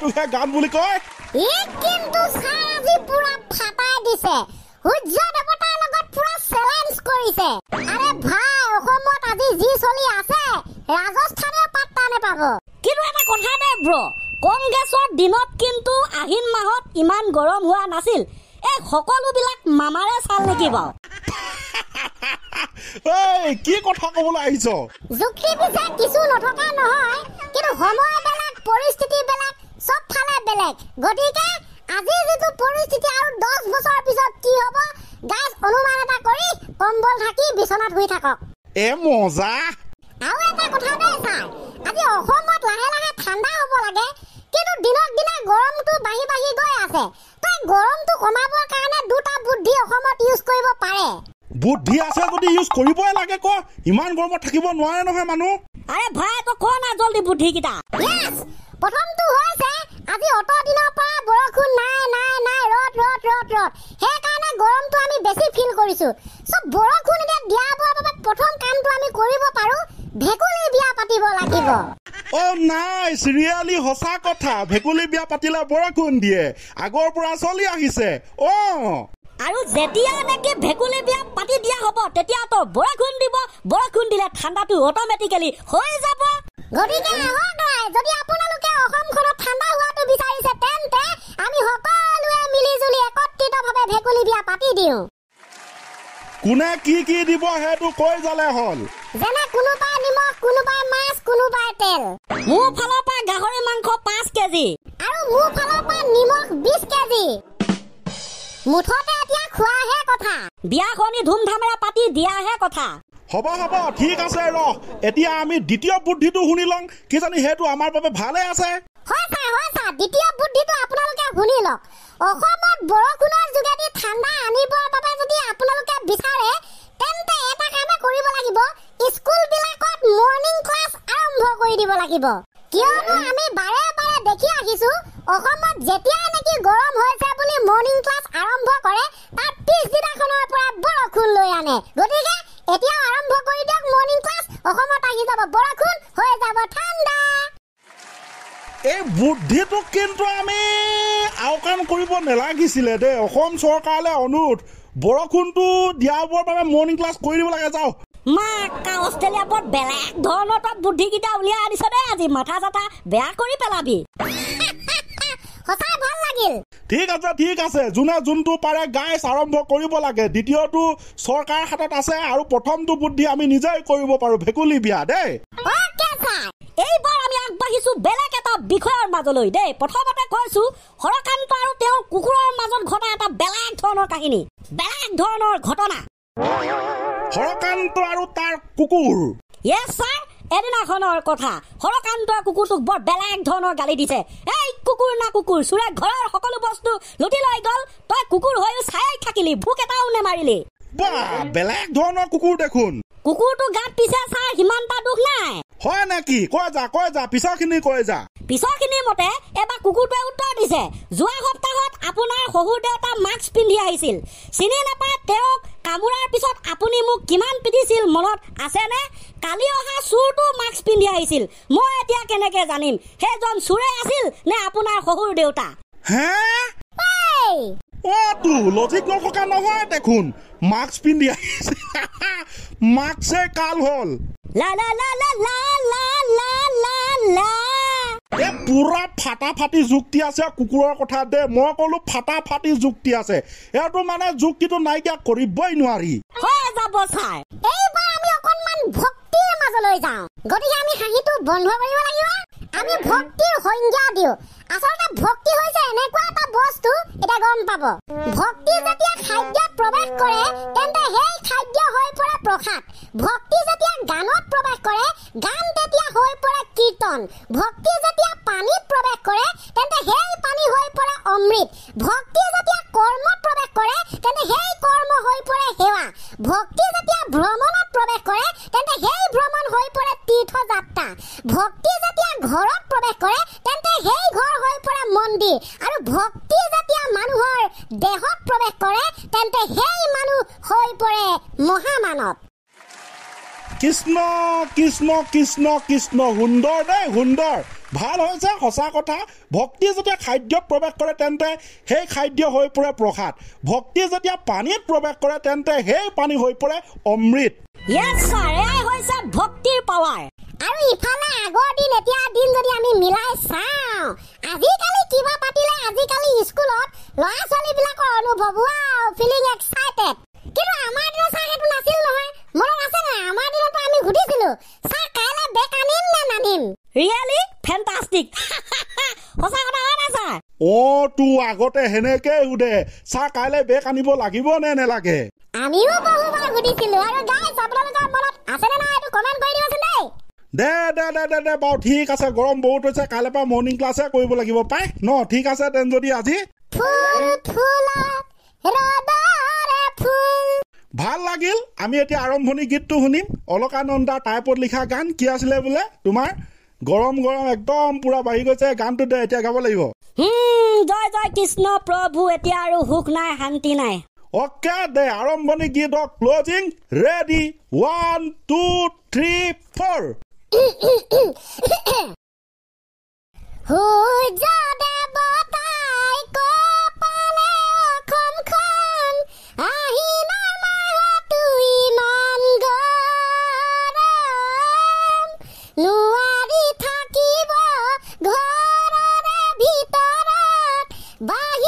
সেইটোহে গান বুলি কয় কিন্তু ছাৰ আজি পুৰা ফাটাই দিছে সূৰ্য দেৱতাৰ লগত পুৰা চেলেঞ্জ কৰিছে আৰে ভাই অসমত আজি যি চলি আছে ৰাজস্থানে পাত্তা নেপাব কিন্তু এটা কথা দে ব্ৰ কংগ্ৰেছৰ দিনত কিন্তু আহিন মাহত ইমান গৰম হোৱা নাছিল এই সকলোবিলাক মামাৰে চাল নেকি বাৰু এই কি কথা ক'বলৈ আহিছ যুক্তি বিচাৰ কিছু নথকা নহয় কিন্তু সময় বেলেগ পৰিস্থিতি বেলেগ সব ফালে বেলেগ গতিকে আজি যেটো পৰিস্থিতি আৰু 10 বছৰ পিছত কি হ'ব গাছ অনুমান এটা কৰি কম্বল ঢাকি বিছনাত শুই থাকক এ মজা আৰু এটা কথা দে ছাৰ আজি অসমত লাহে লাহে ঠাণ্ডা হ'ব লাগে কিন্তু দিনক দিনে গৰমটো বাঢ়ি বাঢ়ি গৈ আছে তই গৰমটো কমাবৰ কাৰণে দুটা বুদ্ধি অসমত ইউজ কৰিব পাৰে বুদ্ধি আছে যদি ইউজ কৰিবই লাগে ক ইমান গৰমত থাকিব নোৱাৰে নহয় মানুহ আৰে ভাই তো কোৱা না জলদি বুদ্ধি কিটা ইয়েছ প্ৰথমটো হৈছে আজি অত দিনৰ পৰা বৰষুণ নাই ৰদ সেইকাৰণে গৰমটো আমি বেছি ফিল কৰিছো সব বৰষুণ এতিয়া দিয়াবৰ বাবে প্ৰথম কামটো আমি কৰিব পাৰো ভেকুলী বিয়া পাতিব লাগিব অ নাই চিৰিয়ালি সঁচা কথা ভেকুলী বিয়া পাতিলে বৰষুণ দিয়ে আগৰ পৰা চলি আহিছে অ আৰু যেতিয়া নেকি ভেকুলী বিয়া পাতি দিয়া হ'ব তেতিয়া তো বৰষুণ দিব বৰষুণ দিলে ঠাণ্ডাটো অটোমেটিক্যালি হৈ যাব গতিকে আহক যদি আপোনালোকে অসমখনত ঠাণ্ডা হোৱাটো বিচাৰিছে তেন্তে আমি সকলোৱে মিলিজুলি একত্ৰিতভাৱে ভেকুলী বিয়া পাতি দিওঁ কোনে কি কি দিব হেতু কৈ জালে হল যেনে কোনোবাই নিমখ কোনোবাই মাছ কোনোবাই তেল মোৰ ফালৰ পৰা গাহৰি মাংস 5 কেজি আৰু মোৰ ফালৰ পৰা নিমখ 20 কেজি মুঠতে এতিয়া খোৱাহে কথা বিয়াখনি ধুমধামেৰে পাতি দিয়াহে কথা হ'ব ঠিক আছে ৰ এতিয়া আমি দ্বিতীয় বুদ্ধিটো শুনি লং কি জানি হেতু আমাৰ বাবে ভালে আছে হয় ছাৰ দ্বিতীয় বুদ্ধিটো আপোনালোকে শুনি লওক অসমত বৰষুণৰ যোগেদি ঠাণ্ডা আনিবৰ বাবে যদি আপোনালোকে বিচাৰে তেন্তে এটা কামে কৰিব লাগিব স্কুলবিলাকত মৰ্নিং ক্লাছ আৰম্ভ কৰি দিব লাগিব কিয়নো আমি বাৰে বাৰে দেখি আহিছো অসমত যেতিয়া নেকি গৰম হৈছে বুলি মৰ্নিং ক্লাছ আৰম্ভ কৰে তাৰ পিছদিনাখনৰ পৰা বৰষুণ লৈ আনে গতিকে এতিয়া আৰম্ভ কৰি দিয়ক মৰ্নিং ক্লাছ অসমত আহি যাব বৰষুণ হৈ যাব ঠাণ্ডা এই বুদ্ধিটো কিন্তু আমি আওকাণ কৰিব নালাগিছিলে দে অসম চৰকাৰলৈ অনুৰোধ বৰষুণটো দিয়াবৰ বাবে মৰ্নিং ক্লাছ কৰি দিব লাগে যাও মাকা অষ্ট্ৰেলিয়া বৰ বেলেগ ধৰণৰ তই বুদ্ধিকেইটা উলিয়াই আনিছ দে আজি মাথা চাথা বেয়া কৰি পেলাবি সঁচাই ভাল লাগিল ঠিক আছে যোনে যোনটো পাৰে গাইছ আৰম্ভ কৰিব লাগে দ্বিতীয়টো চৰকাৰ হাতত আছে আৰু প্ৰথমটো বুদ্ধি আমি নিজেই কৰিব পাৰো ভেকুলী বিয়া দেই ওকে ছাৰ এইবাৰ আমি আগবাঢ়িছো বেলেগ এটা বিষয়ৰ মাজলৈ দেই প্ৰথমতে কৈছো হৰকান্ত আৰু তেওঁৰ কুকুৰৰ মাজত ঘটা এটা বেলেগ ধৰণৰ কাহিনী বেলেগ ধৰণৰ ঘটনা হৰকান্ত আৰু তাৰ কুকুৰ ইয়েছ ছাৰ এদিনাখনৰ কথা হৰকান্তই কুকুৰটোক বৰ বেলেগ ধৰণৰ গালি দিছে এই কুকুৰ না কুকুৰ চোৰে ঘৰৰ সকলো বস্তু লুটি লৈ গল তই কুকুৰ হৈও চাই থাকিলি ভোক এটাও নেমাৰিলি বা বেলেগ ধৰণৰ কুকুৰ দেখোন কুকুৰটো গাত পিছে ছাৰ সিমানটা দুখ নাই হয় নেকি কৈ যা পিছৰখিনি কৈ যা পিছৰখিনিৰ মতে এবাৰ কুকুৰটোৱে উত্তৰ দিছে যোৱা সপ্তাহত আপোনাৰ শহুৰ দেউতা মাস্ক পিন্ধি আহিছিল চিনি নাপায় তেওঁক কামুৰাৰ পিছত আপুনি মোক কিমান পিটিছিল মনত আছেনে কালি অহা চোৰটো মাস্ক পিন্ধি আহিছিল মই এতিয়া কেনেকে জানিম সেইজন চোৰে আছিল নে আপোনাৰ শহুৰ দেউতা হে অ তো লজিক নথকা নহয় দেখোন মাস্ক পিন্ধি আহিছে মাস্কে কাল হল লা লা লা লা লা লা লা লা লা এ পুৰা ফাটাফাটি যুক্তি আছে কুকুৰৰ কথা দে মই কলো ফাটাফাটি যুক্তি আছে এইটো মানে যুক্তিটো নাইকিয়া কৰিবই নোৱাৰি হৈ যাব ছাৰ এইবাৰ আমি অকণমান ভক্তিৰ মাজলৈ যাওঁ গতিকে আমি হাঁহিটো বন্ধ কৰিব লাগিব আমি ভক্তিৰ সংজ্ঞা দিওঁ আচলতে ভক্তি হৈছে এনেকুৱা এটা বস্তু এটা গম পাব ভক্তি যেতিয়া খাদ্যত প্ৰৱেশ কৰে তেন্তে সেই খাদ্য হৈ পৰে প্ৰসাদ ভক্তি যেতিয়া গানত প্ৰৱেশ কৰে গান তেতিয়া হৈ পৰে কীৰ্তন ভক্তি যেতিয়া পানীত প্ৰৱেশ কৰে তেন্তে সেই পানী হৈ পৰে অমৃত ভক্তি যেতিয়া কৰ্মত প্ৰৱেশ কৰে তেন্তে সেই কৰ্ম হৈ পৰে সেৱা ভক্তি যেতিয়া ভ্ৰমণত প্ৰৱেশ কৰে তেন্তে সেই ভ্ৰমণ হৈ পৰে তীৰ্থযাত্ৰা ভক্তি যেতিয়া ঘৰত প্ৰৱেশ কৰে তেন্তে সেই ঘৰ হৈ পৰে মন্দিৰ আৰু ভক্তি যেতিয়া মানুহৰ দেহত প্ৰৱেশ কৰে তেন্তে সেই মানুহ হৈ পৰে মহামানৱ কৃষ্ণ কৃষ্ণ কৃষ্ণ কৃষ্ণ সুন্দৰ দেই সুন্দৰ ভাল হৈছে সঁচা কথা ভক্তি যেতিয়া খাদ্যত প্ৰৱেশ কৰে তেন্তে সেই খাদ্য হৈ পৰে প্ৰসাদ ভক্তি যেতিয়া পানীত প্ৰৱেশ কৰে তেন্তে সেই পানী হৈ পৰে অমৃত ইয়েছ ছাৰ এয়াই হৈছে ভক্তিৰ পাৱাৰ আৰু ইফালে আগৰ দিন এতিয়া দিন যদি আমি মিলাই চাওঁ আজিকালি কিবা পাতিলে আজিকালি স্কুলত ল'ৰা ছোৱালীবিলাকৰ অনুভৱ ৱাও ফিলিং এক্সাইটেড কিন্তু আমাৰ দিনত ছাৰ সেইটো নাছিল নহয় মনত আছে নাই আমাৰ দিনতো আমি সুধিছিলো ছাৰ কাইলৈ বেক আনিম নে নানিম ৰিয়েলি ফেণ্টাষ্টিক সঁচা কথা হয় নাই ছাৰ তো আগতে সেনেকে সুধে ছাৰ কাইলৈ বেগ আনিব লাগিব নে নেলাগে আমিও বহুবাৰ সুধিছিলো আৰু গাইছ আপোনালোকৰ মনত আছেনে নাই এইটো কমেণ্ট কৰি দিবচোন দে বাৰু ঠিক আছে গৰম বহুত হৈছে কাইলৈ পৰা মৰ্ণিং ক্লাছে কৰিব লাগিব পাই ন ঠিক আছে তেন যদি আজি ভাল লাগিল আমি এতিয়া আৰম্ভণি গীতটো শুনিম অলকানন্দাৰ টাইপত লিখা গান কি আছিলে বোলে তোমাৰ গৰম গৰম একদম পুৰা বাঢ়ি গৈছে গানটো দে এতিয়া গাব লাগিব জয় জয় কৃষ্ণ প্ৰভু এতিয়া আৰু সুখ নাই শান্তি নাই অকে দে আৰম্ভণি গীত ক্লজিং ৰেডি 1 2 3 4 সূৰ্য দেৱতাই কপালে অসমখন আহিনৰ মাহটো ইমান গৰম নোৱাৰি থাকিব ঘৰৰে ভিতৰত বাহিৰ